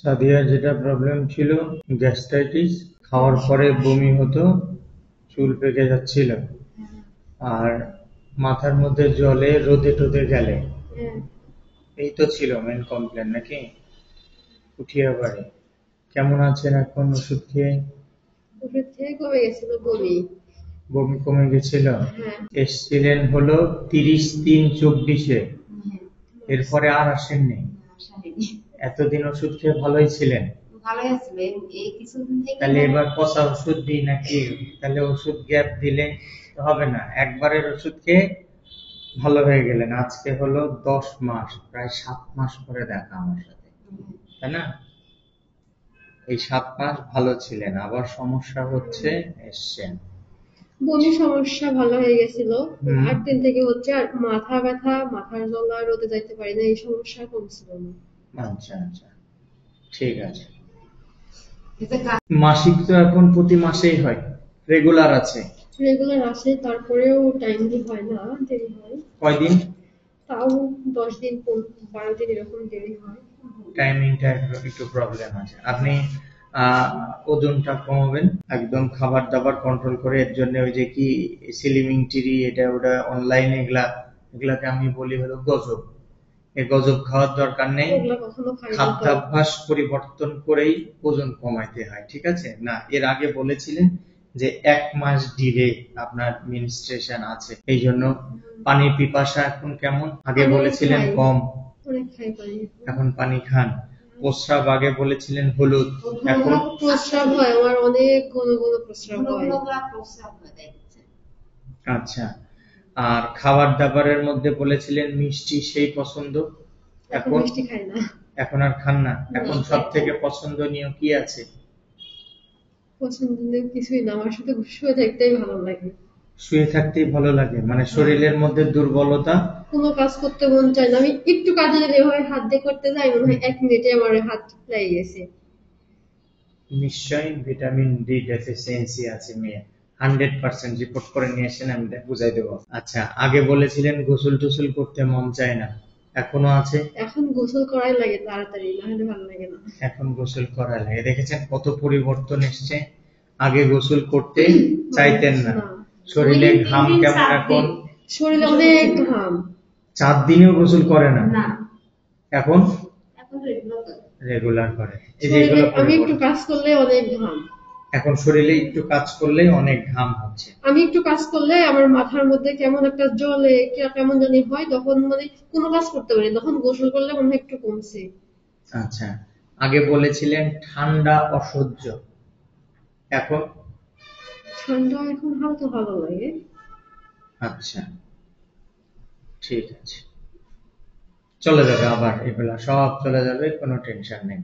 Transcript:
সাদিয়ার যেটা প্রবলেম ছিল, গ্যাস্ট্রাইটিস, খাওয়ার পরে বমি হতো, চুল পেকে যাচ্ছিল, আর মাথার মধ্যে জলে রোদে টোদে গেলে, এই তো ছিল মেন কমপ্লেন নাকি? উঠিয়াবাড়ি। কেমন আছেন এখন ওষুধ খেয়ে? ওষুধ খেয়ে কমে গেছিল বমি। বমি কমে গেছিল? হ্যাঁ। এসছিলেন হলো 30/3/24-এ, এরপরে আর আসেননি? এতদিন ওষুধ খেয়ে ভালোই ছিলেন? ভালোই আছিল এই কিছুদিন থেকে। তাহলে এবার পচা ওষুধ দিই নাকি? তাহলে ওষুধ গ্যাপ দিলে তো হবে না, একবারের ওষুধ খেয়ে ভালো হয়ে গেলেন, আজকে হলো 10 মাস, প্রায় 7 মাস পরে দেখা আমার সাথে, তাই না? এই 7 মাস ভালো ছিলেন, আবার সমস্যা হচ্ছে, এসছেন। বমি সমস্যা ভালো হয়ে গেছিল। হুম। 8 দিন থেকে হচ্ছে, আর মাথা ব্যথা, মাথার জ্বলা, রোদে যাইতে পারি না, এই সমস্যা কমছিল না। আচ্ছা আচ্ছা, ঠিক আছে। মাসিক তো এখন প্রতি মাসেই হয়, রেগুলার আছে? রেগুলার আসে, তারপরেও টাইমলি হয় না, দেরি হয়। কয়দিন? তাও 10 দিন 12 দিন এরকম দেরি হয়। টাইমিংটা একটু প্রবলেম আছে। আপনি ওজনটা কমাবেন, একদম খাবার দাবার কন্ট্রোল করে। এর জন্য ওই যে কি স্লিমিং টিরি, এটা ওটা অনলাইনে, এগুলাকে আমি বলি হলো গজব। এই গজব খাওয়ার দরকার নেই, ওগুলা কখনো খাই না তো। খাদ্যাভ্যাস পরিবর্তন করেই ওজন কমাইতে হয়, ঠিক আছে? না, এর আগে বলেছিলেন যে 1 মাস ডিলে আপনার মিনস্ট্রেশন আছে, এই জন্য পানির পিপাসা এখন কেমন? আগে পানি বলেছিলেন খাই, কম, অনেক খাই পানি। এখন পানি খান। প্রস্রাব আগে বলেছিলেন হলুদ, এখন? প্রস্রাব হয় আমার, অনেক ঘন ঘন প্রস্রাব হয়। আচ্ছা। আর খাবার দাবারের মধ্যে বলেছিলেন মিষ্টি, সেই পছন্দ, এখন এখন? মিষ্টি খাই না। এখন আর খান না? এখন সব থেকে পছন্দনীয় কি আছে? পছন্দের কিছুই না, আমার শুধু শুয়ে থাকতেই ভালো লাগে। শুয়ে থাকতেই ভালো লাগে, মানে শরীরের মধ্যে দুর্বলতা? কোনো কাজ করতে মন চায় না, আমি একটু কাজে যদি এভাবে হাত দিয়ে করতে যাই, মনে হয় 1 মিনিটে আমার হাত লেগে গেছে। নিশ্চয়ই ভিটামিন ডি ডেফিসিয়েন্সি আছে মেয়ে, 100% রিপোর্ট করে নিয়ে এসেন, আমি বুঝাই দেবো। আচ্ছা, আগে বলেছিলেন গোসল টোসল করতে মন চায় না, এখনো আছে? এখন গোসল করাই লাগে তাড়াতাড়ি, না হলে ভালো লাগে না। এখন গোসল করা লাগে, দেখেছেন কত পরিবর্তন এসছে? আগে গোসল করতে চাইতেন না, শরীরে ঘাম কেমন এখন? শরীরে অনেক ঘাম। 4 দিনেও গোসল করে না, এখন রেগুলার করে। এই যে শরীরে এগুলো আমি একটু পরিবর্তন। কাজ করলে অনেক ঘাম। এখন শরীরে একটু কাজ করলেই অনেক ঘাম হচ্ছে। আমি একটু কাজ করলে আমার মাথার মধ্যে কেমন একটা জ্বলে, কেমন জানি হয়, তখন মানে কোনো কাজ করতে পারি না। তখন গোসল করলে মনে হয় একটু কমছে। আচ্ছা, আগে বলেছিলেন ঠান্ডা অসহ্য, এখন? ঠান্ডা এখন হালকা ভালো লাগে। আচ্ছা, ঠিক আছে, চলে যাবে আবার, এগুলা সব চলে যাবে, কোনো টেনশন নেই।